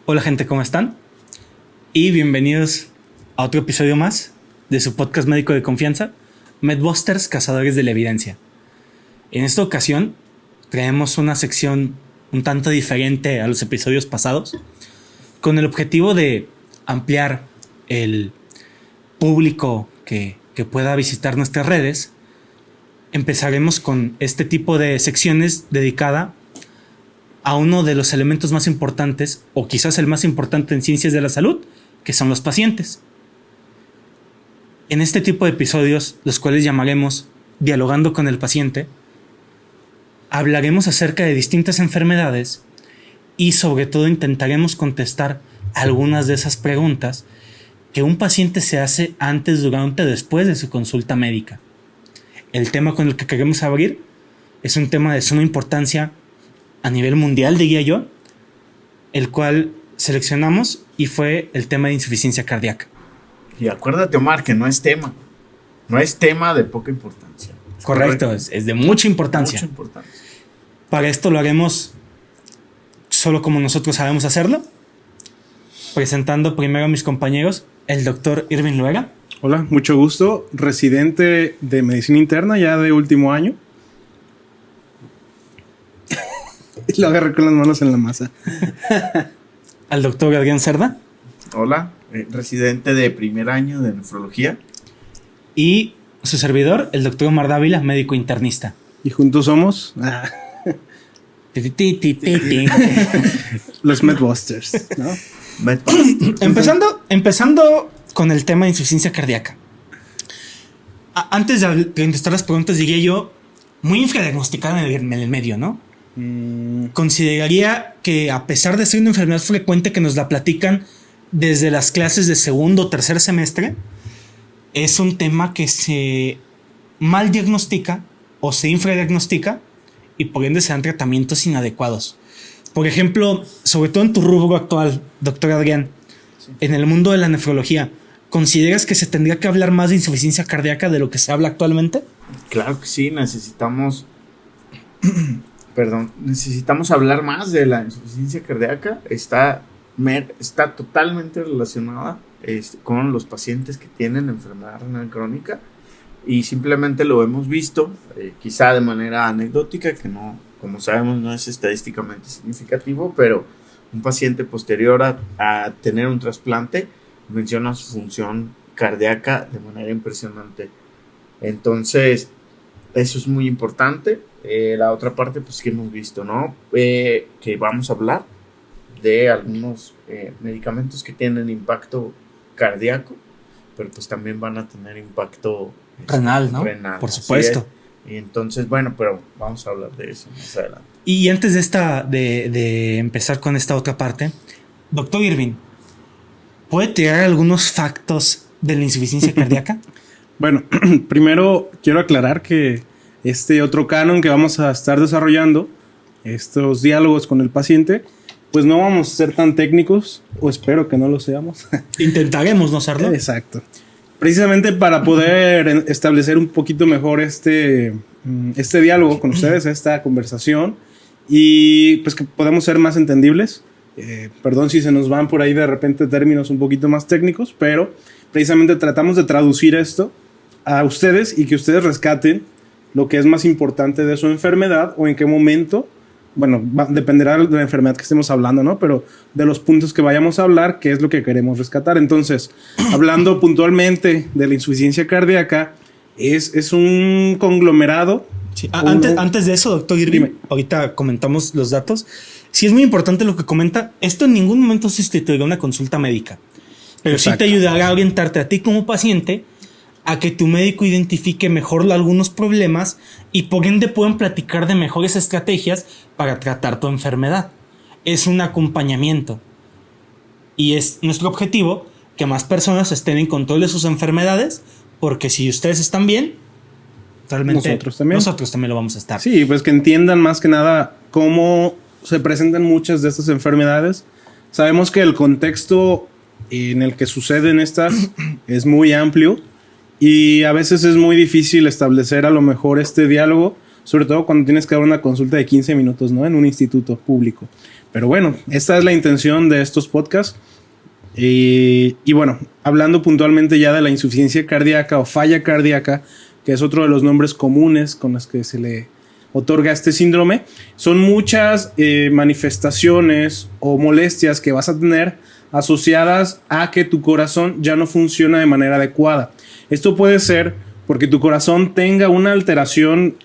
Hola gente, ¿cómo están? Y bienvenidos a otro episodio más de su podcast médico de confianza, MedBusters, Cazadores de la Evidencia. En esta ocasión traemos una sección un tanto diferente a los episodios pasados, con el objetivo de ampliar el público que pueda visitar nuestras redes. Empezaremos con este tipo de secciones dedicada a uno de los elementos más importantes, o quizás el más importante en ciencias de la salud, que son los pacientes. En este tipo de episodios, los cuales llamaremos Dialogando con el paciente, hablaremos acerca de distintas enfermedades y sobre todo intentaremos contestar algunas de esas preguntas que un paciente se hace antes, durante o después de su consulta médica. El tema con el que queremos abrir es un tema de suma importancia a nivel mundial, diría yo, el cual seleccionamos y fue el tema de insuficiencia cardíaca. Y acuérdate, Omar, que no es tema de poca importancia. Correcto. Es de mucha importancia. Mucha importancia. Para esto lo haremos solo como nosotros sabemos hacerlo, presentando primero a mis compañeros, el doctor Irving Loera. Hola, mucho gusto, residente de medicina interna ya de último año. Y lo agarré con las manos en la masa. Al doctor Adrián Cerda. Hola, residente de primer año de nefrología. Y su servidor, el doctor Omar Dávila, médico internista. Y juntos somos los MedBusters, ¿no? Empezando con el tema de insuficiencia cardíaca. Antes de contestar las preguntas, diría yo, muy infradiagnosticada en el medio, ¿no? Consideraría que, a pesar de ser una enfermedad frecuente que nos la platican desde las clases de segundo o tercer semestre, es un tema que se mal diagnostica o se infradiagnostica y por ende se dan tratamientos inadecuados. Por ejemplo, sobre todo en tu rubro actual, doctor Adrián, sí, en el mundo de la nefrología, ¿consideras que se tendría que hablar más de insuficiencia cardíaca de lo que se habla actualmente? Claro que sí, necesitamos hablar más de la insuficiencia cardíaca. Está totalmente relacionada con los pacientes que tienen enfermedad renal crónica, y simplemente lo hemos visto, quizá de manera anecdótica, que no, como sabemos, no es estadísticamente significativo, pero un paciente posterior a tener un trasplante menciona su función cardíaca de manera impresionante. Entonces, eso es muy importante. La otra parte, pues, que hemos visto, ¿no? Que vamos a hablar de algunos medicamentos que tienen impacto cardíaco, pero pues también van a tener impacto renal, ¿no? Renal, por supuesto. Y entonces, bueno, pero vamos a hablar de eso más adelante. Y antes de empezar con esta otra parte, doctor Irving, ¿puede tirar algunos factos de la insuficiencia cardíaca? Bueno, primero quiero aclarar que este otro canon que vamos a estar desarrollando, estos diálogos con el paciente, pues no vamos a ser tan técnicos, o espero que no lo seamos. Intentaremos no serlo. Exacto. Precisamente para poder establecer un poquito mejor este diálogo con ustedes, esta conversación, y pues que podamos ser más entendibles. Perdón si se nos van por ahí de repente términos un poquito más técnicos, pero precisamente tratamos de traducir esto a ustedes y que ustedes rescaten lo que es más importante de su enfermedad o en qué momento. Bueno, dependerá de la enfermedad que estemos hablando, ¿no? Pero de los puntos que vayamos a hablar, ¿qué es lo que queremos rescatar? Entonces, hablando puntualmente de la insuficiencia cardíaca, es un conglomerado. Sí. Antes de eso, doctor Irving, ahorita comentamos los datos. Sí, es muy importante lo que comenta. Esto en ningún momento sustituirá una consulta médica, pero exacto, sí te ayudará a orientarte a ti como paciente a que tu médico identifique mejor algunos problemas y por ende puedan platicar de mejores estrategias para tratar tu enfermedad. Es un acompañamiento y es nuestro objetivo que más personas estén en control de sus enfermedades, porque si ustedes están bien, realmente nosotros también lo vamos a estar. Sí, pues que entiendan más que nada cómo se presentan muchas de estas enfermedades. Sabemos que el contexto en el que suceden estas es muy amplio y a veces es muy difícil establecer a lo mejor este diálogo, sobre todo cuando tienes que dar una consulta de 15 minutos, ¿no? En un instituto público. Pero bueno, esta es la intención de estos podcasts. Y bueno, hablando puntualmente ya de la insuficiencia cardíaca o falla cardíaca, que es otro de los nombres comunes con los que se le otorga este síndrome, son muchas manifestaciones o molestias que vas a tener asociadas a que tu corazón ya no funciona de manera adecuada. Esto puede ser porque tu corazón tenga una alteración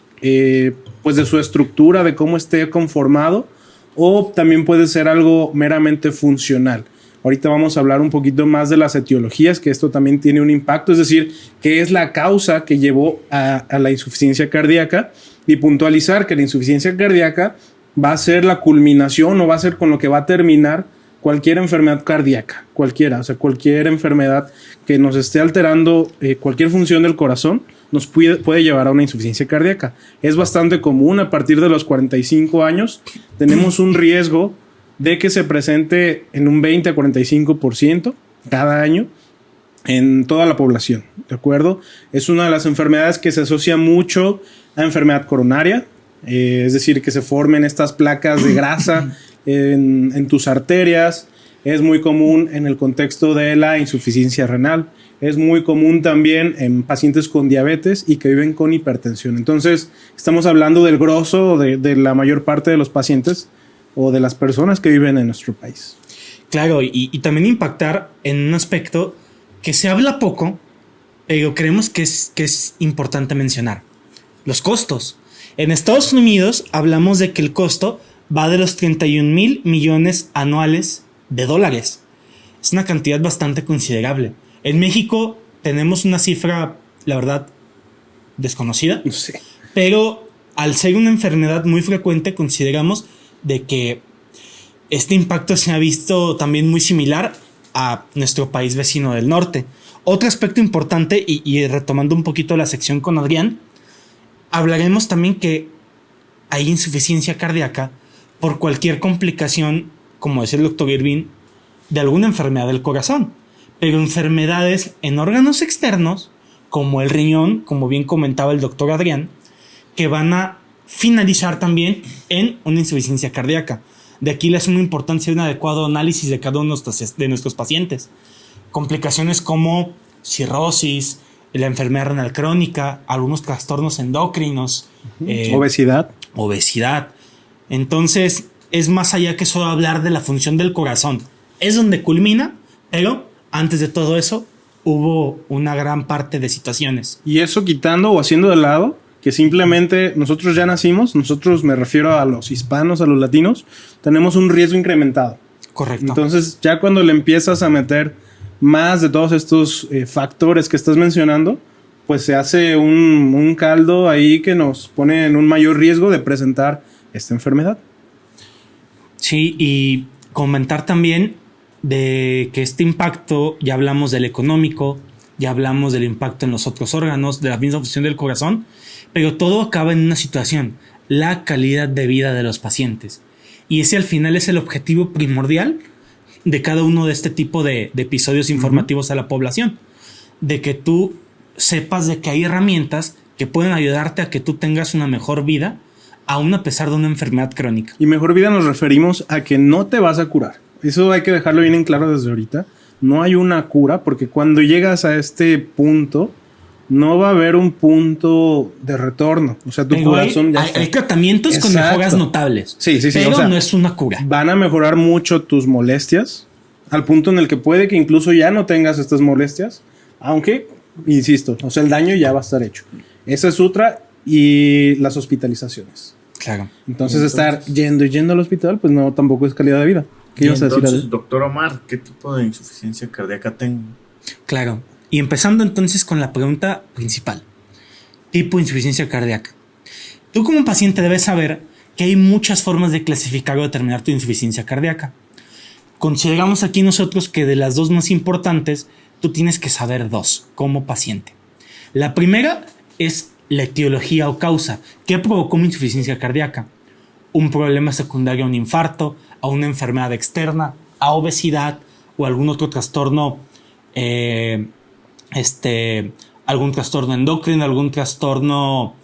pues de su estructura, de cómo esté conformado, o también puede ser algo meramente funcional. Ahorita vamos a hablar un poquito más de las etiologías, que esto también tiene un impacto, es decir, qué es la causa que llevó a la insuficiencia cardíaca, y puntualizar que la insuficiencia cardíaca va a ser la culminación o va a ser con lo que va a terminar cualquier enfermedad cardíaca, cualquiera, o sea, cualquier enfermedad que nos esté alterando cualquier función del corazón nos puede llevar a una insuficiencia cardíaca. Es bastante común, a partir de los 45 años tenemos un riesgo de que se presente en un 20 a 45% cada año en toda la población, ¿de acuerdo? Es una de las enfermedades que se asocia mucho a enfermedad coronaria, es decir, que se formen estas placas de grasa en tus arterias. Es muy común en el contexto de la insuficiencia renal. Es muy común también en pacientes con diabetes y que viven con hipertensión. Entonces, estamos hablando del grosso de la mayor parte de los pacientes o de las personas que viven en nuestro país. Claro, y también impactar en un aspecto que se habla poco, pero creemos que es importante mencionar. Los costos. En Estados Unidos hablamos de que el costo va de los 31,000 millones anuales de dólares. Es una cantidad bastante considerable. En México tenemos una cifra, la verdad, desconocida. Sí. Pero al ser una enfermedad muy frecuente, consideramos de que este impacto se ha visto también muy similar a nuestro país vecino del norte. Otro aspecto importante, y retomando un poquito la sección con Adrián, hablaremos también que hay insuficiencia cardíaca por cualquier complicación, como decía el doctor Irving, de alguna enfermedad del corazón. Pero enfermedades en órganos externos, como el riñón, como bien comentaba el doctor Adrián, que van a finalizar también en una insuficiencia cardíaca. De aquí la suma importancia de un adecuado análisis de cada uno de nuestros pacientes. Complicaciones como cirrosis, la enfermedad renal crónica, algunos trastornos endocrinos, obesidad. Entonces, es más allá que solo hablar de la función del corazón. Es donde culmina, pero antes de todo eso, hubo una gran parte de situaciones. Y eso quitando o haciendo de lado que simplemente nosotros ya nacimos, nosotros me refiero a los hispanos, a los latinos, tenemos un riesgo incrementado. Correcto. Entonces, ya cuando le empiezas a meter más de todos estos factores que estás mencionando, pues se hace un caldo ahí que nos pone en un mayor riesgo de presentar esta enfermedad. Sí, y comentar también de que este impacto, ya hablamos del económico, ya hablamos del impacto en los otros órganos, de la misma función del corazón, pero todo acaba en una situación, la calidad de vida de los pacientes. Y ese al final es el objetivo primordial de cada uno de este tipo de episodios informativos a la población, de que tú sepas de que hay herramientas que pueden ayudarte a que tú tengas una mejor vida, aún a pesar de una enfermedad crónica. Y mejor vida nos referimos a que no te vas a curar. Eso hay que dejarlo bien en claro desde ahorita. No hay una cura, porque cuando llegas a este punto, no va a haber un punto de retorno. O sea, tu corazón ya está. Hay tratamientos con mejoras notables. Sí. Pero o sea, no es una cura. Van a mejorar mucho tus molestias, al punto en el que puede que incluso ya no tengas estas molestias, aunque, insisto, o sea, el daño ya va a estar hecho. Esa es otra, y las hospitalizaciones. Claro. Entonces estar yendo al hospital, pues no, tampoco es calidad de vida. ¿Qué ibas a decir? Entonces, doctor Omar, ¿qué tipo de insuficiencia cardíaca tengo? Claro. Y empezando entonces con la pregunta principal. Tipo de insuficiencia cardíaca. Tú como paciente debes saber que hay muchas formas de clasificar o determinar tu insuficiencia cardíaca. Consideramos aquí nosotros que de las dos más importantes, tú tienes que saber dos como paciente. La primera es la etiología o causa. ¿Qué provocó mi insuficiencia cardíaca? un problema secundario a un infarto, a una enfermedad externa, a obesidad o algún otro trastorno, algún trastorno endocrino, algún trastorno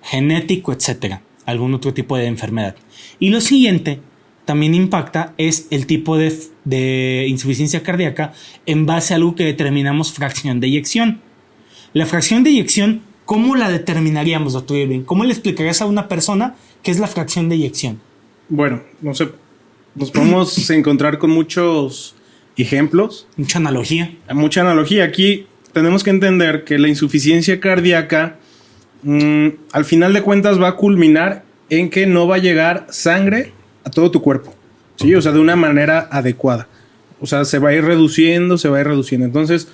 genético, etcétera, algún otro tipo de enfermedad. Y lo siguiente también impacta es el tipo de insuficiencia cardíaca en base a algo que determinamos fracción de eyección. La fracción de eyección, ¿cómo la determinaríamos, doctor Irving? ¿Cómo le explicarías a una persona qué es la fracción de eyección? Bueno, no sé, nos podemos encontrar con muchos ejemplos. Mucha analogía. Mucha analogía. Aquí tenemos que entender que la insuficiencia cardíaca, al final de cuentas, va a culminar en que no va a llegar sangre a todo tu cuerpo, ¿sí? O sea, de una manera adecuada. O sea, se va a ir reduciendo, se va a ir reduciendo. Entonces,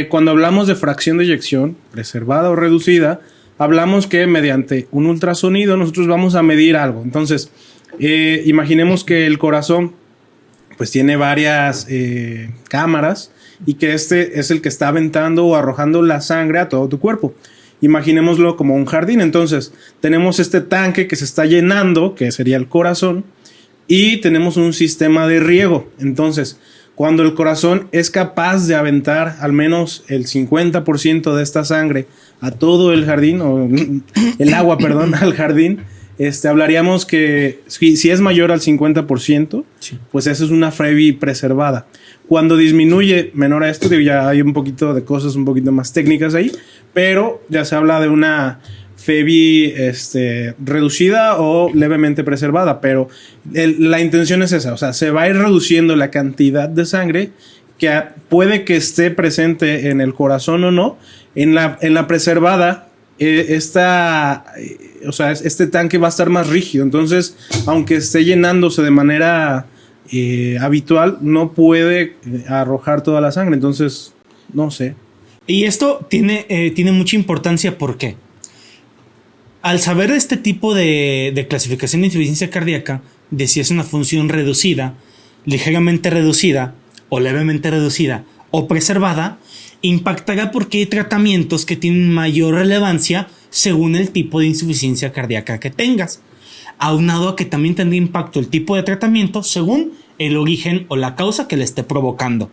cuando hablamos de fracción de eyección, preservada o reducida, hablamos que mediante un ultrasonido nosotros vamos a medir algo. Entonces, imaginemos que el corazón pues tiene varias cámaras y que este es el que está aventando o arrojando la sangre a todo tu cuerpo. Imaginémoslo como un jardín. Entonces, tenemos este tanque que se está llenando, que sería el corazón, y tenemos un sistema de riego. Entonces, cuando el corazón es capaz de aventar al menos el 50% de esta sangre a todo el jardín, o el agua, perdón, al jardín, hablaríamos que si es mayor al 50%, sí, pues eso es una FEBI preservada. Cuando disminuye menor a esto, ya hay un poquito de cosas un poquito más técnicas ahí, pero ya se habla de una FEBI reducida o levemente preservada, pero la intención es esa, o sea, se va a ir reduciendo la cantidad de sangre que puede que esté presente en el corazón o no. En la preservada, o sea, este tanque va a estar más rígido, entonces, aunque esté llenándose de manera habitual, no puede arrojar toda la sangre, entonces, no sé. Y esto tiene mucha importancia, ¿por qué? Al saber este tipo de clasificación de insuficiencia cardíaca, de si es una función reducida, ligeramente reducida, o levemente reducida, o preservada, impactará porque hay tratamientos que tienen mayor relevancia según el tipo de insuficiencia cardíaca que tengas. Aunado a que también tendrá impacto el tipo de tratamiento según el origen o la causa que le esté provocando.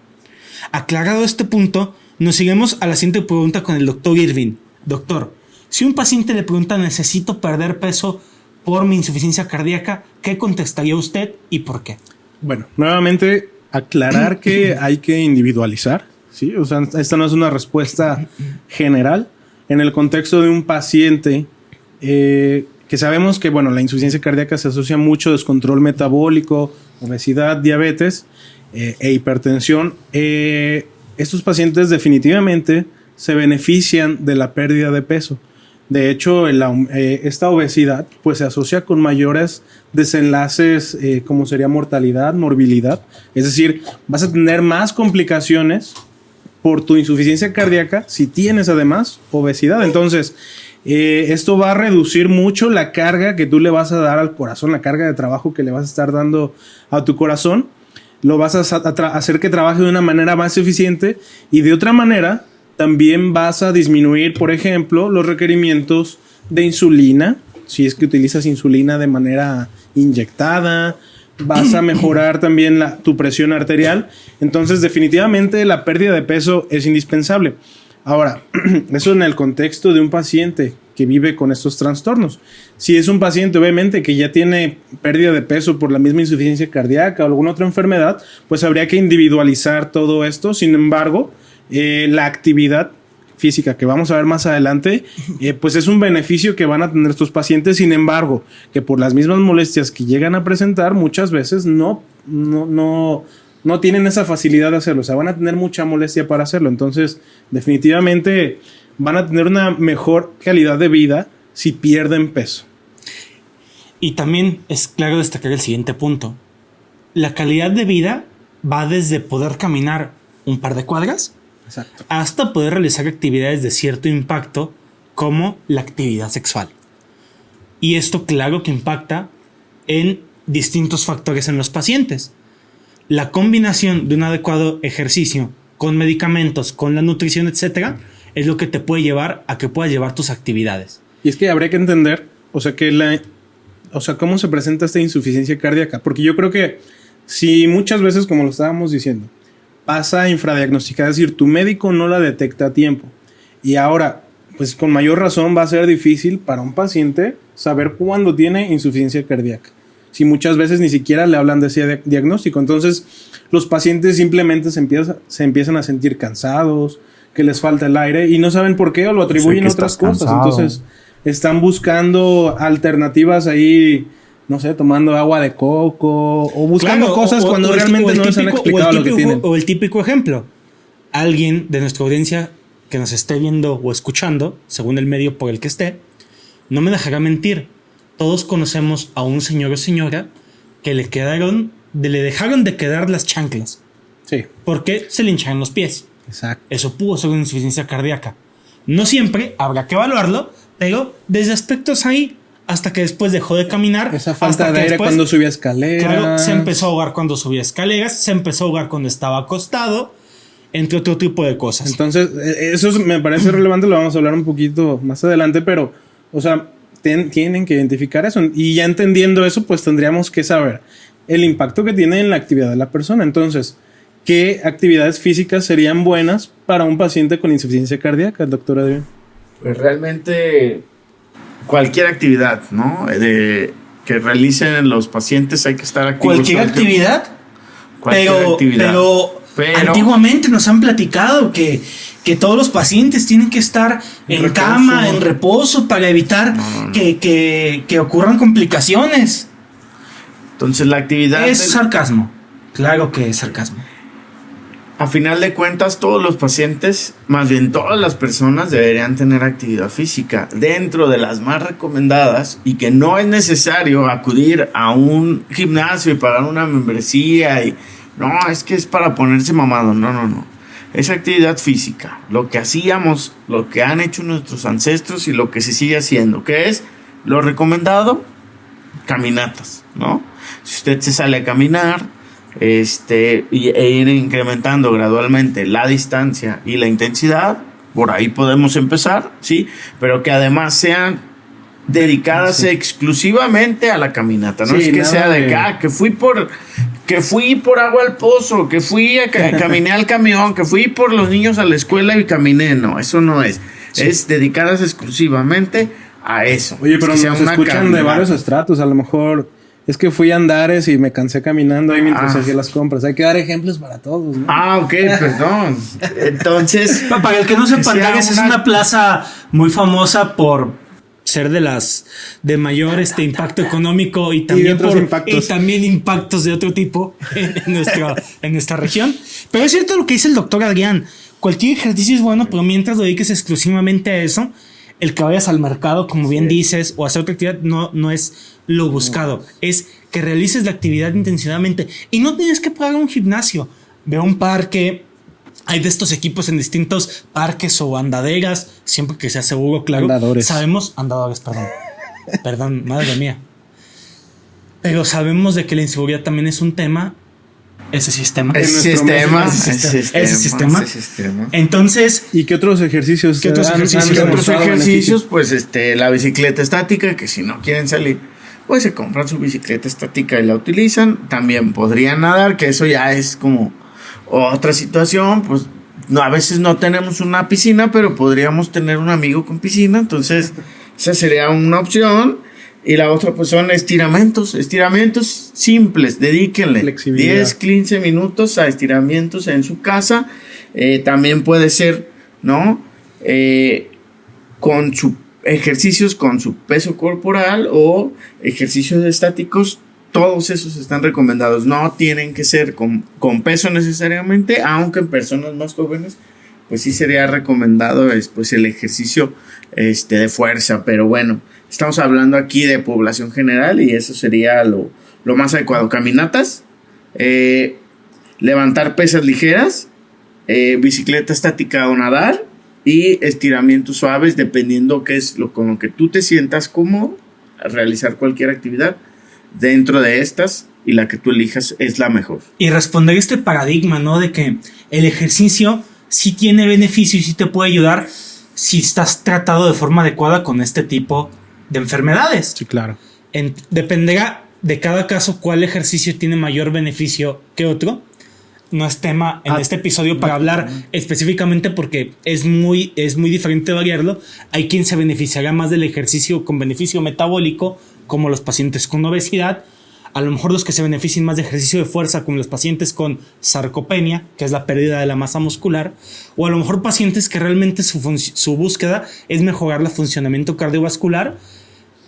Aclarado este punto, nos seguimos a la siguiente pregunta con el doctor Irving. Doctor, si un paciente le pregunta necesito perder peso por mi insuficiencia cardíaca, ¿qué contestaría usted y por qué? Bueno, nuevamente aclarar que hay que individualizar, ¿sí? O sea, esta no es una respuesta general. En el contexto de un paciente que sabemos que, bueno, la insuficiencia cardíaca se asocia mucho a descontrol metabólico, obesidad, diabetes e hipertensión. Estos pacientes definitivamente se benefician de la pérdida de peso. De hecho, esta obesidad pues se asocia con mayores desenlaces como sería mortalidad, morbilidad. Es decir, vas a tener más complicaciones por tu insuficiencia cardíaca si tienes además obesidad. Entonces, esto va a reducir mucho la carga que tú le vas a dar al corazón, la carga de trabajo que le vas a estar dando a tu corazón. Lo vas a hacer que trabaje de una manera más eficiente y de otra manera también vas a disminuir, por ejemplo, los requerimientos de insulina, si es que utilizas insulina de manera inyectada. Vas a mejorar también tu presión arterial. Entonces, definitivamente la pérdida de peso es indispensable. Ahora, eso en el contexto de un paciente que vive con estos trastornos. Si es un paciente, obviamente, que ya tiene pérdida de peso por la misma insuficiencia cardíaca o alguna otra enfermedad, pues habría que individualizar todo esto. Sin embargo, la actividad física que vamos a ver más adelante, pues es un beneficio que van a tener estos pacientes. Sin embargo, que por las mismas molestias que llegan a presentar, muchas veces no tienen esa facilidad de hacerlo. O sea, van a tener mucha molestia para hacerlo. Entonces, definitivamente van a tener una mejor calidad de vida si pierden peso. Y también es claro destacar el siguiente punto. La calidad de vida va desde poder caminar un par de cuadras, exacto, hasta poder realizar actividades de cierto impacto como la actividad sexual. Y esto claro que impacta en distintos factores en los pacientes. La combinación de un adecuado ejercicio con medicamentos, con la nutrición, etcétera, es lo que te puede llevar a que puedas llevar tus actividades. Y es que habría que entender, o sea, que o sea, cómo se presenta esta insuficiencia cardíaca? Porque yo creo que si muchas veces, como lo estábamos diciendo, pasa infradiagnosticada, es decir, tu médico no la detecta a tiempo. Y ahora, pues con mayor razón va a ser difícil para un paciente saber cuándo tiene insuficiencia cardíaca. Si muchas veces ni siquiera le hablan de ese diagnóstico. Entonces, los pacientes simplemente se empiezan a sentir cansados, que les falta el aire y no saben por qué o lo atribuyen a otras cosas. Cansado. Entonces, están buscando alternativas ahí, no sé, tomando agua de coco o buscando cosas cuando realmente no les han explicado lo que tienen. O el típico ejemplo, alguien de nuestra audiencia que nos esté viendo o escuchando, según el medio por el que esté, no me dejará mentir. Todos conocemos a un señor o señora que le dejaron de quedar las chanclas. Sí. Porque se le hincharon los pies. Exacto. Eso pudo ser una insuficiencia cardíaca. No siempre, habrá que evaluarlo, pero desde aspectos ahí, hasta que después dejó de caminar. Esa falta hasta de que aire después, cuando subía escaleras. claro, se empezó a ahogar cuando subía escaleras, se empezó a ahogar cuando estaba acostado, entre otro tipo de cosas. Entonces, eso me parece relevante, lo vamos a hablar un poquito más adelante, pero, o sea, tienen que identificar eso. Y ya entendiendo eso, pues tendríamos que saber el impacto que tiene en la actividad de la persona. Entonces, ¿qué actividades físicas serían buenas para un paciente con insuficiencia cardíaca, doctor Adrián? Pues realmente cualquier actividad, ¿no? Que realicen los pacientes hay que estar activos. Cualquier actividad, pero antiguamente nos han platicado que todos los pacientes tienen que estar en reposo. cama, en reposo, para evitar No. que ocurran complicaciones. Entonces la actividad Es sarcasmo. Claro que es sarcasmo. a final de cuentas, todos los pacientes, más bien todas las personas, deberían tener actividad física dentro de las más recomendadas y que no es necesario acudir a un gimnasio y pagar una membresía y no, es que es para ponerse mamado. No. Es actividad física, lo que hacíamos, lo que han hecho nuestros ancestros y lo que se sigue haciendo, que es lo recomendado, caminatas, ¿no? Si usted se sale a caminar, e ir incrementando gradualmente la distancia y la intensidad, por ahí podemos empezar, ¿sí? Pero que además sean dedicadas exclusivamente a la caminata, no Sí, es que nada sea de de- que fui por agua al pozo, que caminé al camión, que fui por los niños a la escuela y caminé. No, eso no es. Sí. Es dedicadas exclusivamente a eso. Oye, pero que sea nos una escuchan de caminata. varios estratos. A lo mejor es que fui a Andares y me cansé caminando ahí mientras Ah. hacía las compras. Hay que dar ejemplos para todos, ¿no? Ah, ok, perdón. Entonces, Para el que no sepa, sea Andares es una plaza muy famosa por ser de mayor impacto económico y también otros impactos. y también impactos de otro tipo en nuestra región. Pero es cierto lo que dice el doctor Adrián. Cualquier ejercicio es bueno, pero mientras lo dediques exclusivamente a eso, el que vayas al mercado, como bien dices, o hacer otra actividad, no es lo buscado. Es que realices la actividad intencionadamente. Y no tienes que pagar un gimnasio. Ve a un parque. Hay de estos equipos en distintos parques o andaderas, siempre que sea seguro, claro. Andadores, perdón. Perdón, madre mía. Pero sabemos de que la inseguridad también es un tema. Ese sistema. ese sistema. Entonces, ¿Y qué otros ejercicios? ¿Qué otros ejercicios? ¿Qué otros demostrado ejercicios? Pues la bicicleta estática, que si no quieren salir, pues se compran su bicicleta estática y la utilizan. También podrían nadar, que eso ya es como otra situación. Pues no, a veces no tenemos una piscina, pero podríamos tener un amigo con piscina. Entonces, esa sería una opción. Y la otra pues son estiramientos simples, dedíquenle Flexibilidad. 10, 15 minutos a estiramientos en su casa. También puede ser, ¿no? Con sus ejercicios con su peso corporal o ejercicios estáticos, todos esos están recomendados. No tienen que ser con peso necesariamente, aunque en personas más jóvenes pues sí sería recomendado pues el ejercicio de fuerza, pero bueno, estamos hablando aquí de población general y eso sería lo más adecuado. Caminatas, levantar pesas ligeras, bicicleta estática o nadar y estiramientos suaves dependiendo qué es con lo que tú te sientas cómodo. Realizar cualquier actividad dentro de estas y la que tú elijas es la mejor. y responder este paradigma, ¿no? De que el ejercicio sí tiene beneficio y sí te puede ayudar si estás tratado de forma adecuada con este tipo de enfermedades. Sí, claro. Dependerá de cada caso cuál ejercicio tiene mayor beneficio que otro. No es tema en este episodio para hablar específicamente porque es muy diferente variarlo. Hay quien se beneficiará más del ejercicio con beneficio metabólico, como los pacientes con obesidad. A lo mejor los que se beneficien más de ejercicio de fuerza, como los pacientes con sarcopenia, que es la pérdida de la masa muscular. O a lo mejor pacientes que realmente su búsqueda es mejorar el funcionamiento cardiovascular,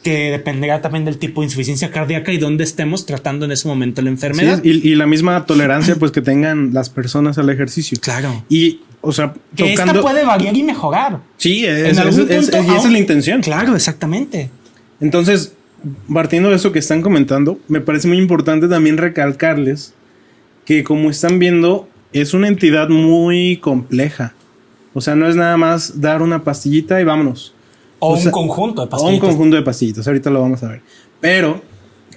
que dependerá también del tipo de insuficiencia cardíaca y dónde estemos tratando en ese momento la enfermedad. Sí, y la misma tolerancia pues que tengan las personas al ejercicio. Claro. Y, o sea, que esta puede variar y mejorar. Sí, esa es la intención. Claro, exactamente. Entonces, partiendo de eso que están comentando, me parece muy importante también recalcarles que, como están viendo, es una entidad muy compleja. O sea, no es nada más dar una pastillita y vámonos. O un conjunto de pastillitas. O un conjunto de pastillitas, ahorita lo vamos a ver. Pero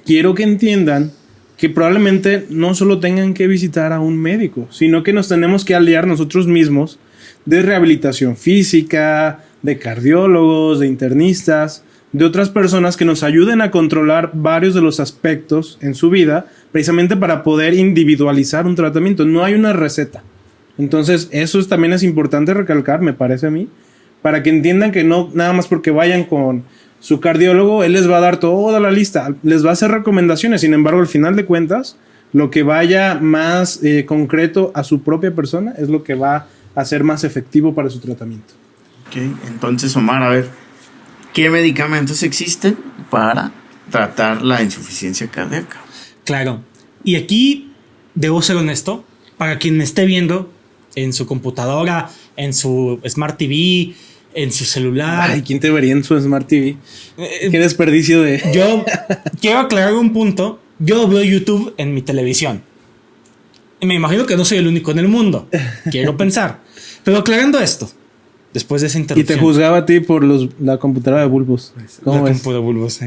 quiero que entiendan que probablemente no solo tengan que visitar a un médico, sino que nos tenemos que aliar nosotros mismos de rehabilitación física, de cardiólogos, de internistas, de otras personas que nos ayuden a controlar varios de los aspectos en su vida, precisamente para poder individualizar un tratamiento. No hay una receta. Entonces, eso también es importante recalcar, me parece a mí, para que entiendan que no nada más porque vayan con su cardiólogo, él les va a dar toda la lista, les va a hacer recomendaciones. Sin embargo, al final de cuentas, lo que vaya más concreto a su propia persona es lo que va a ser más efectivo para su tratamiento. Ok, entonces, Omar, a ver, ¿qué medicamentos existen para tratar la insuficiencia cardíaca? Claro, y aquí debo ser honesto, para quien me esté viendo en su computadora, en su Smart TV, en su celular. Ay, ¿quién te vería en su Smart TV? Qué desperdicio de... Yo quiero aclarar un punto. Yo veo YouTube en mi televisión. Y me imagino que no soy el único en el mundo. Quiero pensar. Pero aclarando esto, después de esa interrupción. Y te juzgaba a ti por la computadora de bulbos. ¿Cómo es? De bulbos,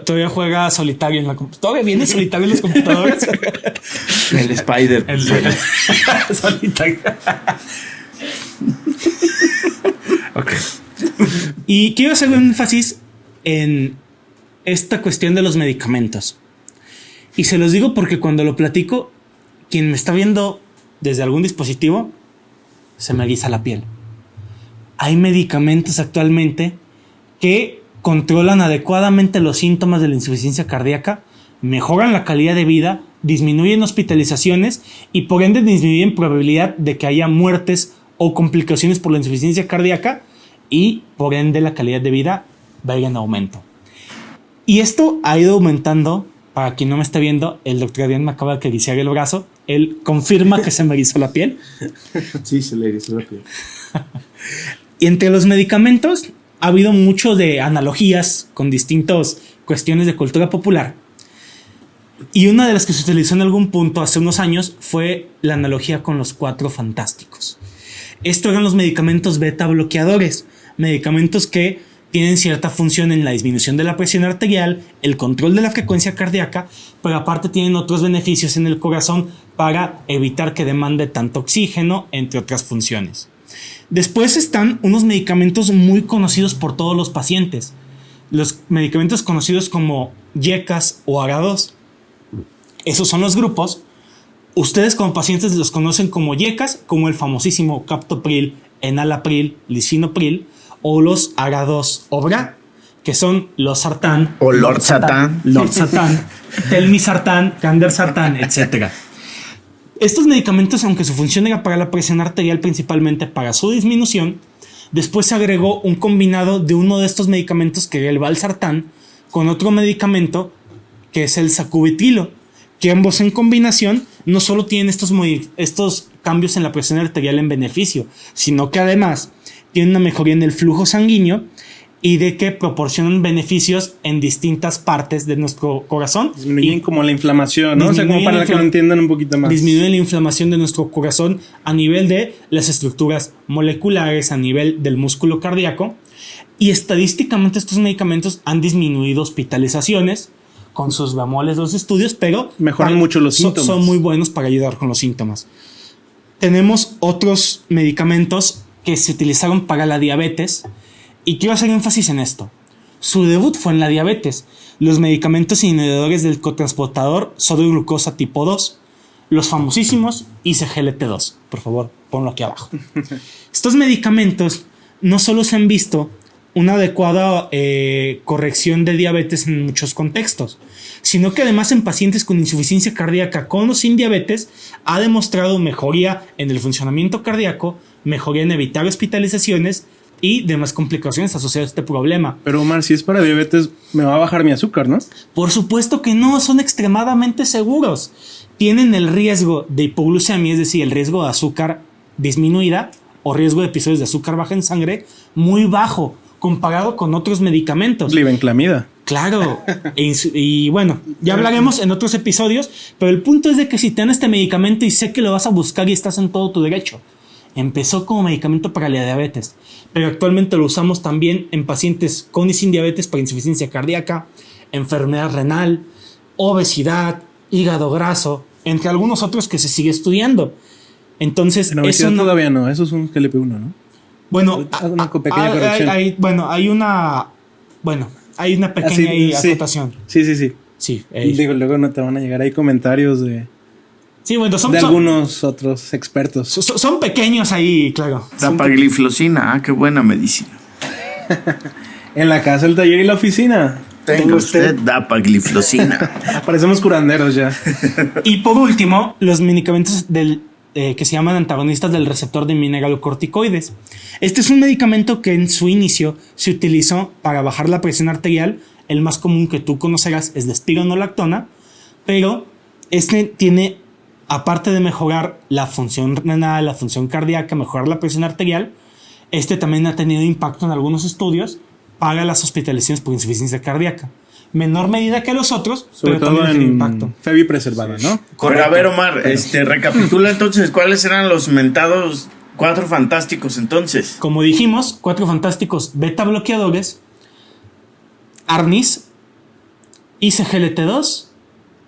todavía juega solitario en la computadora. ¿Todavía viene solitario en las computadoras? El Spider. El solitario. Okay. Y quiero hacer un énfasis en esta cuestión de los medicamentos. Y se los digo porque cuando lo platico, quien me está viendo desde algún dispositivo, se me eriza la piel. Hay medicamentos actualmente que controlan adecuadamente los síntomas de la insuficiencia cardíaca, mejoran la calidad de vida, disminuyen hospitalizaciones y por ende disminuyen probabilidad de que haya muertes o complicaciones por la insuficiencia cardíaca y por ende la calidad de vida vaya en aumento. Y esto ha ido aumentando. Para quien no me está viendo, el doctor Adrián me acaba de acariciar el brazo. Él confirma que se me erizó la piel. Sí, se le erizó la piel. Y entre los medicamentos ha habido mucho de analogías con distintas cuestiones de cultura popular. Y una de las que se utilizó en algún punto hace unos años fue la analogía con los 4 fantásticos. Estos eran los medicamentos beta bloqueadores, medicamentos que tienen cierta función en la disminución de la presión arterial, el control de la frecuencia cardíaca, pero aparte tienen otros beneficios en el corazón para evitar que demande tanto oxígeno, entre otras funciones. Después están unos medicamentos muy conocidos por todos los pacientes, los medicamentos conocidos como YECAS o ARA2. Esos son los grupos. Ustedes como pacientes los conocen como YECAS, como el famosísimo captopril, enalapril, lisinopril, o los ARA2 OBRA, que son losartán o lordsartán, telmisartán, candersartán, etc. Estos medicamentos, aunque su función era para la presión arterial principalmente para su disminución, después se agregó un combinado de uno de estos medicamentos, que era el valsartán, con otro medicamento que es el sacubitrilo, que ambos en combinación no solo tienen estos cambios en la presión arterial en beneficio, sino que además tienen una mejoría en el flujo sanguíneo y de que proporcionan beneficios en distintas partes de nuestro corazón. Disminuyen como la inflamación, ¿no? O sea, como para que lo entiendan un poquito más. Disminuyen la inflamación de nuestro corazón a nivel de las estructuras moleculares, a nivel del músculo cardíaco. Y estadísticamente estos medicamentos han disminuido hospitalizaciones con sus bemoles los estudios, pero mejoran mucho los síntomas. Son muy buenos para ayudar con los síntomas. Tenemos otros medicamentos que se utilizaron para la diabetes y quiero hacer énfasis en esto. Su debut fue en la diabetes, los medicamentos inhibidores del cotransportador sodio-glucosa tipo 2, los famosísimos ICGLT2. Por favor, ponlo aquí abajo. Estos medicamentos no solo se han visto una adecuada corrección de diabetes en muchos contextos, sino que además en pacientes con insuficiencia cardíaca con o sin diabetes ha demostrado mejoría en el funcionamiento cardíaco, mejoría en evitar hospitalizaciones y demás complicaciones asociadas a este problema. Pero Omar, si es para diabetes, me va a bajar mi azúcar, ¿no? Por supuesto que no, son extremadamente seguros. Tienen el riesgo de hipoglucemia, es decir, el riesgo de azúcar disminuida o riesgo de episodios de azúcar baja en sangre muy bajo comparado con otros medicamentos. Glibenclamida. Claro, y bueno, ya hablaremos en otros episodios, pero el punto es de que si te dan este medicamento y sé que lo vas a buscar y estás en todo tu derecho. Empezó como medicamento para la diabetes, pero actualmente lo usamos también en pacientes con y sin diabetes para insuficiencia cardíaca, enfermedad renal, obesidad, hígado graso, entre algunos otros que se sigue estudiando. Entonces, en obesidad eso todavía no, eso es un GLP-1, ¿no? Bueno, una pequeña corrección. Hay una pequeña acotación. Sí. Sí. Digo, luego no te van a llegar ahí comentarios de algunos otros expertos. Son pequeños ahí, claro. Dapagliflozina, qué buena medicina. En la casa, el taller y la oficina. Tenga usted dapagliflozina. Parecemos curanderos ya. Y por último, los medicamentos que se llaman antagonistas del receptor de mineralocorticoides. Este es un medicamento que en su inicio se utilizó para bajar la presión arterial. El más común que tú conocerás es la espironolactona, pero este tiene, aparte de mejorar la función renal, la función cardíaca, mejorar la presión arterial, este también ha tenido impacto en algunos estudios para las hospitalizaciones por insuficiencia cardíaca. Menor medida que los otros, sobre pero todo también tiene impacto. Febi preservada, ¿no? Pero a ver, Omar, recapitula entonces cuáles eran los mentados 4 fantásticos entonces. Como dijimos, 4 fantásticos beta bloqueadores, ARNIS, ICGLT2,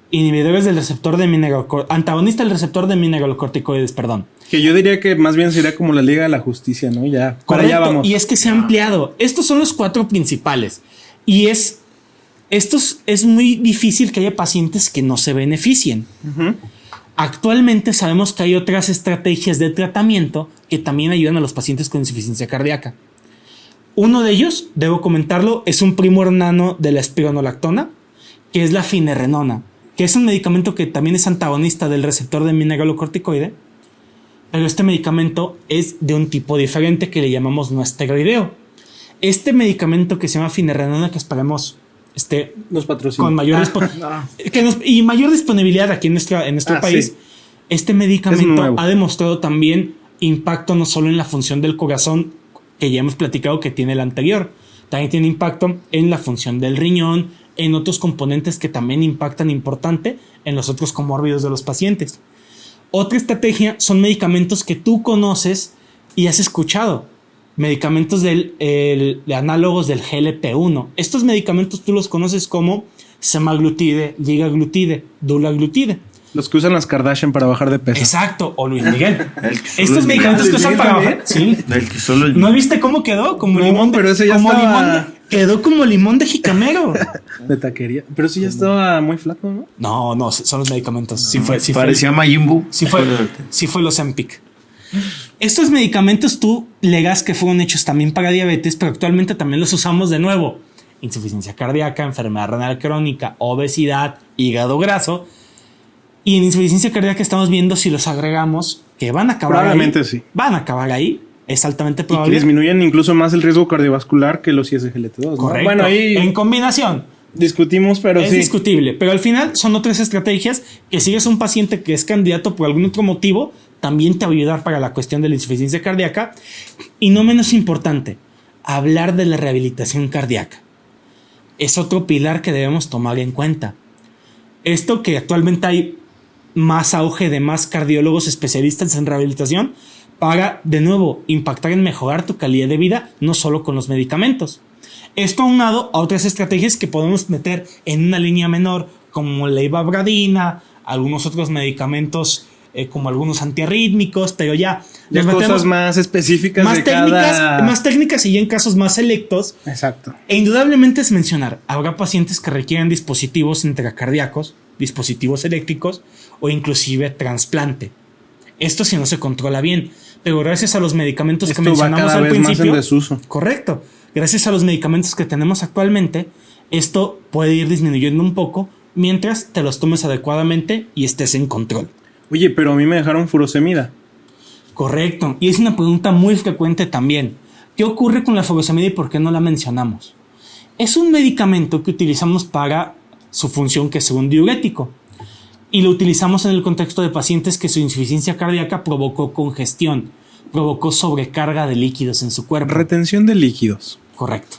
inhibidores del receptor de antagonista del receptor de mineralocorticoides, perdón. Que yo diría que más bien sería como la Liga de la Justicia, ¿no? Ya, para allá vamos. Y es que se ha ampliado. Estos son los 4 principales. Y estos es muy difícil que haya pacientes que no se beneficien. Actualmente sabemos que hay otras estrategias de tratamiento que también ayudan a los pacientes con insuficiencia cardíaca. Uno de ellos, debo comentarlo, es un primo hermano de la espironolactona, que es la finerenona, que es un medicamento que también es antagonista del receptor de mineralocorticoide, pero este medicamento es de un tipo diferente que le llamamos no esteroideo. Este medicamento que se llama finerenona, que esperemos nos patrocina. Con mayor y mayor disponibilidad aquí en nuestro país. Sí. Este medicamento ha demostrado también impacto no solo en la función del corazón, que ya hemos platicado que tiene el anterior, también tiene impacto en la función del riñón, en otros componentes que también impactan importante en los otros comórbidos de los pacientes. Otra estrategia son medicamentos que tú conoces y has escuchado. Medicamentos de análogos del GLP-1. Estos medicamentos tú los conoces como semaglutide, ligaglutide, dulaglutide. Los que usan las Kardashian para bajar de peso. Exacto, o Luis Miguel. Estos medicamentos que usan para bajar. Sí. ¿No viste cómo quedó? Como limón. Pero ese ya estaba... quedó como limón de jicamero. De taquería. Pero ese ya estaba muy flaco, ¿no? No, son los medicamentos. Sí parecía Majin Buu. Sí fue los Ozempic. Estos medicamentos tú legas que fueron hechos también para diabetes, pero actualmente también los usamos de nuevo. Insuficiencia cardíaca, enfermedad renal crónica, obesidad, hígado graso. Y en insuficiencia cardíaca estamos viendo si los agregamos, que van a acabar probablemente ahí. Sí. Van a acabar ahí. Es altamente probable. Y que disminuyen incluso más el riesgo cardiovascular que los ISGLT2. Correcto. ¿No? Bueno, ahí en combinación. Discutimos, pero es discutible. Pero al final son otras estrategias que si eres un paciente que es candidato por algún otro motivo, también te va a ayudar para la cuestión de la insuficiencia cardíaca. Y no menos importante, hablar de la rehabilitación cardíaca. Es otro pilar que debemos tomar en cuenta. Esto que actualmente hay más auge de más cardiólogos especialistas en rehabilitación para, de nuevo, impactar en mejorar tu calidad de vida, no solo con los medicamentos. Esto aunado a otras estrategias que podemos meter en una línea menor, como la ivabradina, algunos otros medicamentos como algunos antiarrítmicos, pero ya cosas más específicas más técnicas y ya en casos más selectos. Exacto. E indudablemente es mencionar, habrá pacientes que requieren dispositivos intracardíacos, dispositivos eléctricos o inclusive trasplante. Esto si no se controla bien, pero gracias a los medicamentos que mencionamos al principio, más en desuso. Correcto. Gracias a los medicamentos que tenemos actualmente, esto puede ir disminuyendo un poco mientras te los tomes adecuadamente y estés en control. Oye, pero a mí me dejaron furosemida. Correcto. Y es una pregunta muy frecuente también. ¿Qué ocurre con la furosemida y por qué no la mencionamos? Es un medicamento que utilizamos para su función, que es un diurético. Y lo utilizamos en el contexto de pacientes que su insuficiencia cardíaca provocó congestión, provocó sobrecarga de líquidos en su cuerpo. Retención de líquidos. Correcto.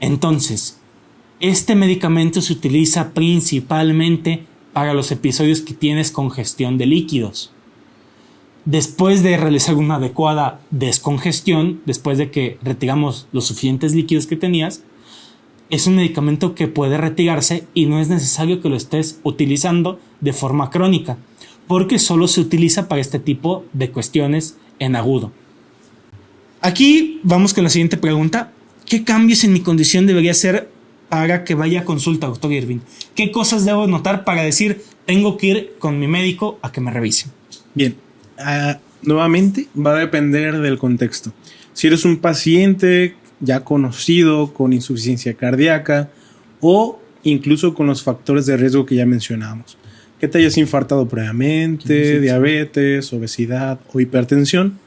Entonces, este medicamento se utiliza principalmente para los episodios que tienes congestión de líquidos. Después de realizar una adecuada descongestión, después de que retiramos los suficientes líquidos que tenías, es un medicamento que puede retirarse y no es necesario que lo estés utilizando de forma crónica, porque solo se utiliza para este tipo de cuestiones en agudo. Aquí vamos con la siguiente pregunta. ¿Qué cambios en mi condición debería hacer para que vaya a consulta, doctor Irving? ¿Qué cosas debo notar para decir tengo que ir con mi médico a que me revise? Bien, nuevamente va a depender del contexto. Si eres un paciente ya conocido con insuficiencia cardíaca o incluso con los factores de riesgo que ya mencionamos, que te hayas infartado previamente, diabetes, obesidad o hipertensión,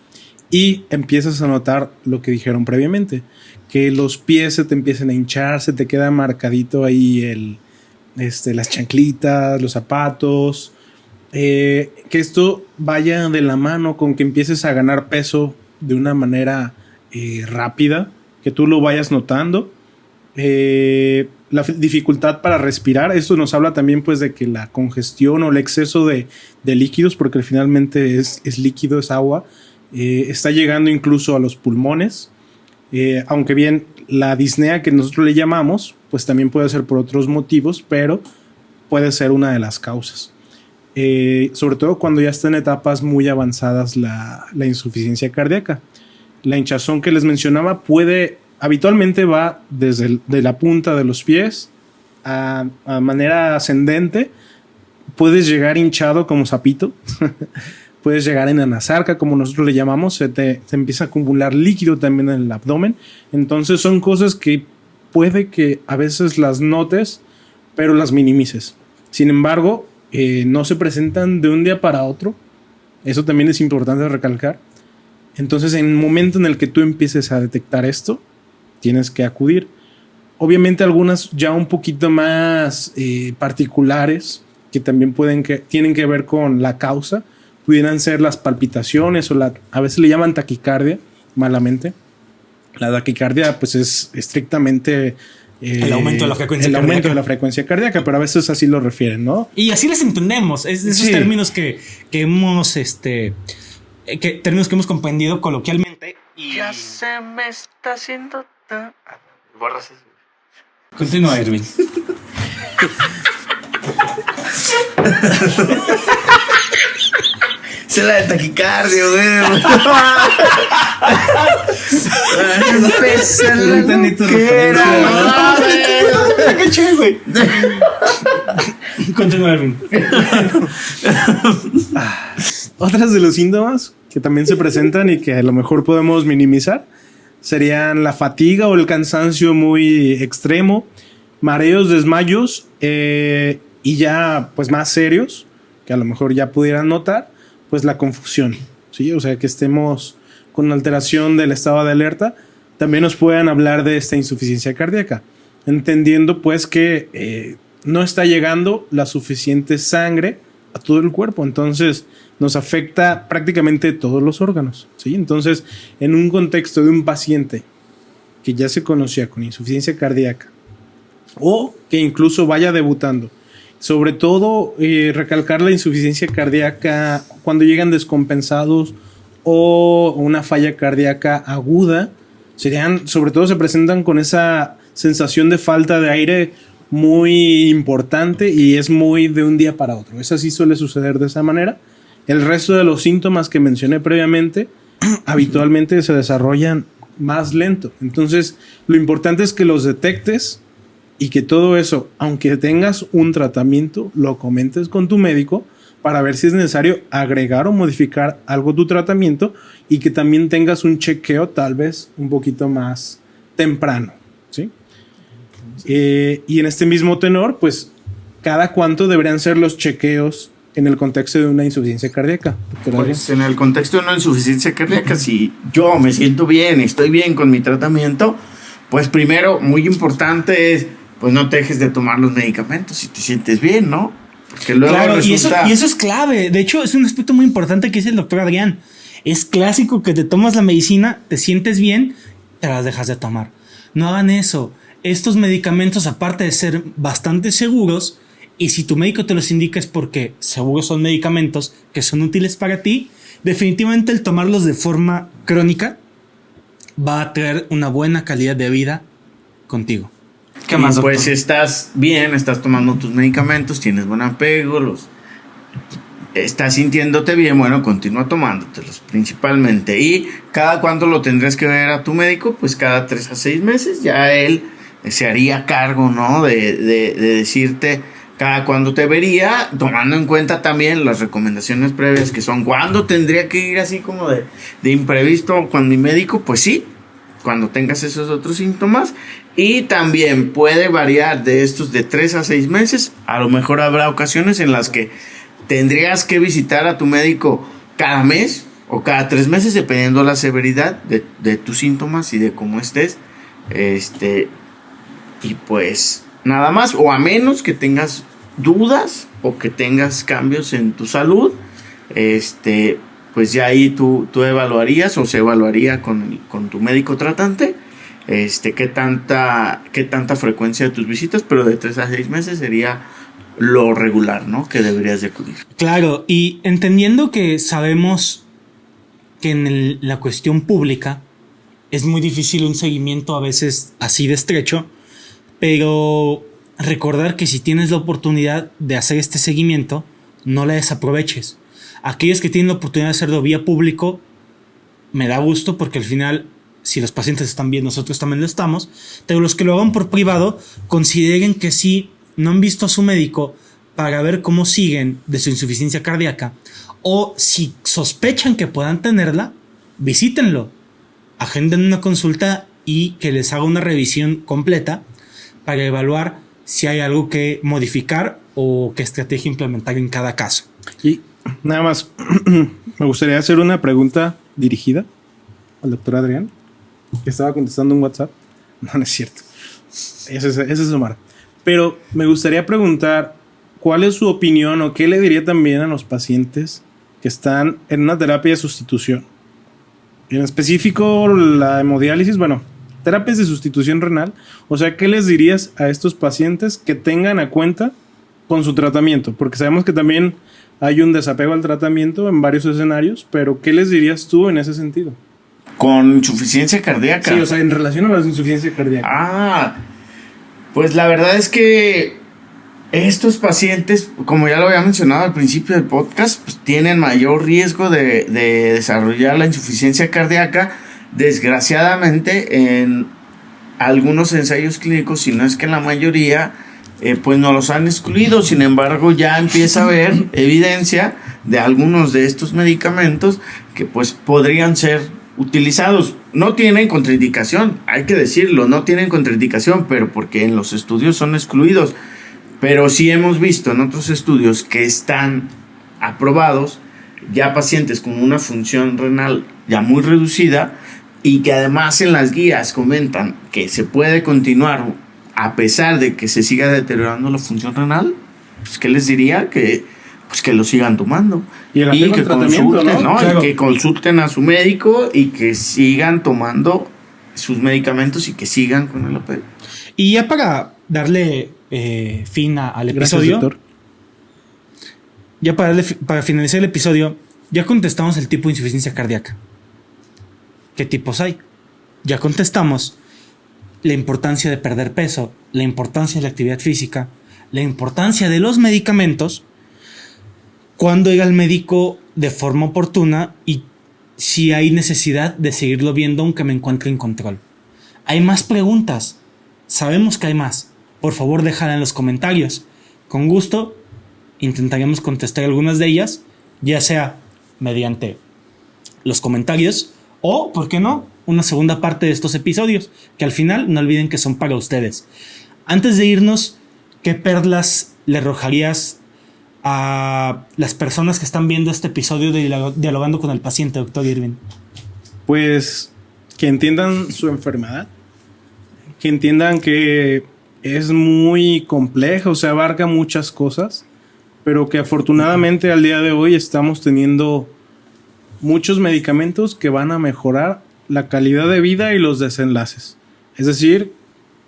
y empiezas a notar lo que dijeron previamente, que los pies se te empiezan a hinchar, se te queda marcadito ahí las chanclitas, los zapatos, que esto vaya de la mano con que empieces a ganar peso de una manera rápida, que tú lo vayas notando. La dificultad para respirar, esto nos habla también pues de que la congestión o el exceso de líquidos, porque finalmente es líquido, es agua, está llegando incluso a los pulmones. Aunque bien la disnea que nosotros le llamamos, pues también puede ser por otros motivos, pero puede ser una de las causas. Sobre todo cuando ya está en etapas muy avanzadas la insuficiencia cardíaca. La hinchazón que les mencionaba habitualmente va desde de la punta de los pies a manera ascendente. Puedes llegar hinchado como sapito. Puedes llegar en anasarca, como nosotros le llamamos. Se empieza a acumular líquido también en el abdomen. Entonces son cosas que puede que a veces las notes, pero las minimices. Sin embargo, no se presentan de un día para otro. Eso también es importante recalcar. Entonces, en el momento en el que tú empieces a detectar esto, tienes que acudir. Obviamente algunas ya un poquito más particulares, que también tienen que ver con la causa, pudieran ser las palpitaciones o a veces le llaman taquicardia, malamente. La taquicardia pues es estrictamente el aumento de la frecuencia cardíaca. Aumento de la frecuencia cardíaca, pero a veces así lo refieren, ¿no? Y así les entendemos, es de esos términos que hemos términos que hemos comprendido coloquialmente. Y ya se me está haciendo borras eso. Continúa, Irving. Se la de taquicardio, güey. No entendí tu referencia. Qué chévere, güey. Continúa, Irving. Otras de los síntomas que también se presentan y que a lo mejor podemos minimizar serían la fatiga o el cansancio muy extremo, mareos, desmayos y ya pues más serios, que a lo mejor ya pudieran notar, pues la confusión, ¿sí? O sea, que estemos con alteración del estado de alerta, también nos puedan hablar de esta insuficiencia cardíaca, entendiendo pues que no está llegando la suficiente sangre a todo el cuerpo, entonces nos afecta prácticamente todos los órganos, ¿sí? Entonces, en un contexto de un paciente que ya se conocía con insuficiencia cardíaca o que incluso vaya debutando, sobre todo recalcar la insuficiencia cardíaca cuando llegan descompensados o una falla cardíaca aguda, sobre todo se presentan con esa sensación de falta de aire muy importante y es muy de un día para otro. Eso sí suele suceder de esa manera. El resto de los síntomas que mencioné previamente habitualmente se desarrollan más lento. Entonces, lo importante es que los detectes y que todo eso, aunque tengas un tratamiento, lo comentes con tu médico para ver si es necesario agregar o modificar algo tu tratamiento y que también tengas un chequeo tal vez un poquito más temprano, ¿sí? Y en este mismo tenor, pues, ¿cada cuánto deberían ser los chequeos en el contexto de una insuficiencia cardíaca? Pues en el contexto de una insuficiencia cardíaca, si yo me siento bien, estoy bien con mi tratamiento, pues primero, muy importante es, pues no te dejes de tomar los medicamentos si te sientes bien, ¿no? Porque luego claro, resulta... y eso es clave. De hecho, es un aspecto muy importante que dice el doctor Adrián. Es clásico que te tomas la medicina, te sientes bien, te las dejas de tomar. No hagan eso. Estos medicamentos, aparte de ser bastante seguros, y si tu médico te los indica es porque seguros son medicamentos que son útiles para ti, definitivamente el tomarlos de forma crónica va a traer una buena calidad de vida contigo. ¿Qué más, doctor? Pues estás bien, estás tomando tus medicamentos, tienes buen apego, estás sintiéndote bien, bueno, continúa tomándotelos principalmente. Y cada cuánto lo tendrás que ver a tu médico, pues cada 3 a 6 meses ya él se haría cargo, ¿no? De decirte cada cuándo te vería, tomando en cuenta también las recomendaciones previas que son cuándo tendría que ir así como de imprevisto con mi médico, pues sí, cuando tengas esos otros síntomas. Y también puede variar de estos de 3 a 6 meses. A lo mejor habrá ocasiones en las que tendrías que visitar a tu médico cada mes o cada 3 meses, dependiendo la severidad de tus síntomas y de cómo estés. Y pues nada más, o a menos que tengas dudas o que tengas cambios en tu salud, pues ya ahí tú evaluarías o se evaluaría con tu médico tratante qué tanta frecuencia de tus visitas, pero de 3 a 6 meses sería lo regular, ¿no? Que deberías de acudir. Claro, y entendiendo que sabemos que en la cuestión pública es muy difícil un seguimiento a veces así de estrecho, pero recordar que si tienes la oportunidad de hacer este seguimiento, no la desaproveches. Aquellos que tienen la oportunidad de hacerlo vía público, me da gusto porque al final, si los pacientes están bien, nosotros también lo estamos, pero los que lo hagan por privado, consideren que si no han visto a su médico para ver cómo siguen de su insuficiencia cardíaca, o si sospechan que puedan tenerla, visítenlo, agenden una consulta y que les haga una revisión completa para evaluar si hay algo que modificar o qué estrategia implementar en cada caso. Y nada más, me gustaría hacer una pregunta dirigida al doctor Adrián, que estaba contestando un WhatsApp. No es cierto. Ese es Omar. Pero me gustaría preguntar, ¿cuál es su opinión o qué le diría también a los pacientes que están en una terapia de sustitución? En específico, la hemodiálisis, bueno, terapias de sustitución renal. O sea, ¿qué les dirías a estos pacientes que tengan a cuenta con su tratamiento? Porque sabemos que también hay un desapego al tratamiento en varios escenarios, pero ¿qué les dirías tú en ese sentido? ¿Con insuficiencia cardíaca? Sí, o sea, en relación a la insuficiencia cardíaca. Pues la verdad es que estos pacientes, como ya lo había mencionado al principio del podcast, pues tienen mayor riesgo de desarrollar la insuficiencia cardíaca. Desgraciadamente, en algunos ensayos clínicos, si no es que en la mayoría, pues no los han excluido. Sin embargo, ya empieza a haber evidencia de algunos de estos medicamentos que pues podrían ser utilizados. No tienen contraindicación, hay que decirlo, no tienen contraindicación, pero porque en los estudios son excluidos. Pero sí hemos visto en otros estudios que están aprobados ya pacientes con una función renal ya muy reducida y que además en las guías comentan que se puede continuar a pesar de que se siga deteriorando la función renal. Pues ¿qué les diría? Que lo sigan tomando y que consulten, ¿no? Claro. Y que consulten a su médico y que sigan tomando sus medicamentos y que sigan con el apego. Y ya para darle fin al episodio. Gracias, doctor. Ya para finalizar el episodio, ya contestamos el tipo de insuficiencia cardíaca. ¿Qué tipos hay? Ya contestamos la importancia de perder peso, la importancia de la actividad física, la importancia de los medicamentos, cuándo ir al médico de forma oportuna y si hay necesidad de seguirlo viendo aunque me encuentre en control. Hay más preguntas, sabemos que hay más. Por favor, déjala en los comentarios. Con gusto intentaremos contestar algunas de ellas, ya sea mediante los comentarios o, ¿por qué no?, una segunda parte de estos episodios, que al final no olviden que son para ustedes. Antes de irnos, ¿qué perlas le arrojarías a las personas que están viendo este episodio de Dialogando con el Paciente, doctor Irving? Pues que entiendan su enfermedad, que entiendan que es muy compleja, o sea, abarca muchas cosas, pero que afortunadamente al día de hoy estamos teniendo muchos medicamentos que van a mejorar la calidad de vida y los desenlaces. Es decir,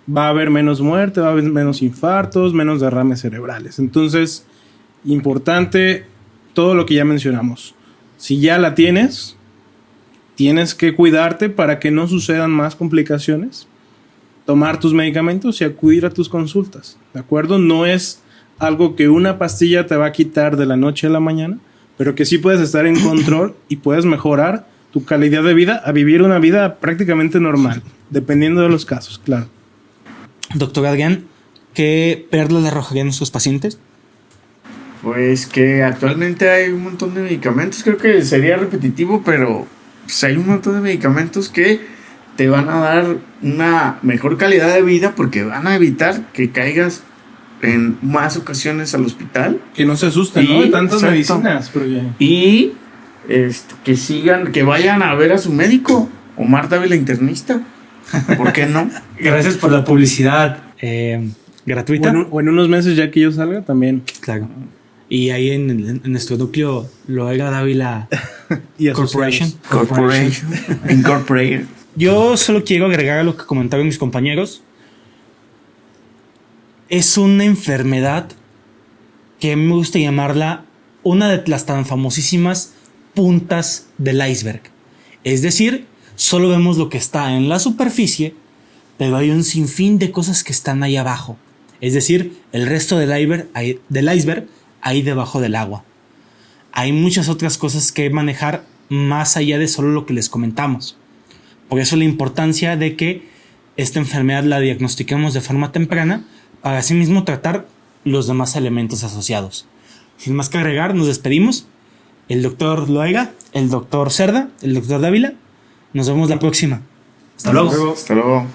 va a haber menos muerte, va a haber menos infartos, menos derrames cerebrales. Entonces, importante todo lo que ya mencionamos. Si ya la tienes, tienes que cuidarte para que no sucedan más complicaciones, tomar tus medicamentos y acudir a tus consultas, ¿de acuerdo? No es algo que una pastilla te va a quitar de la noche a la mañana, pero que sí puedes estar en control y puedes mejorar tu calidad de vida a vivir una vida prácticamente normal, dependiendo de los casos, claro. Doctor Adrián, ¿qué perlas le arrojarían a sus pacientes? Pues que actualmente hay un montón de medicamentos, creo que sería repetitivo, pero pues hay un montón de medicamentos que te van a dar una mejor calidad de vida porque van a evitar que caigas en más ocasiones al hospital. Que no se asusten, ¿no? De tantas medicinas. Porque... Y que sigan, que vayan a ver a su médico, Omar Dávila internista. ¿Por qué no? Gracias por la publicidad gratuita. O en unos meses ya que yo salga también. Claro. Y ahí en nuestro núcleo Loera Dávila Corporation. Incorporated. Yo solo quiero agregar a lo que comentaron mis compañeros. Es una enfermedad que me gusta llamarla una de las tan famosísimas puntas del iceberg. Es decir, solo vemos lo que está en la superficie, pero hay un sinfín de cosas que están ahí abajo. Es decir, el resto del iceberg ahí debajo del agua. Hay muchas otras cosas que manejar más allá de solo lo que les comentamos. Por eso la importancia de que esta enfermedad la diagnostiquemos de forma temprana para así mismo tratar los demás elementos asociados. Sin más que agregar, nos despedimos. El doctor Loaiga, el doctor Cerda, el doctor Dávila. Nos vemos la próxima. Hasta luego. Hasta luego.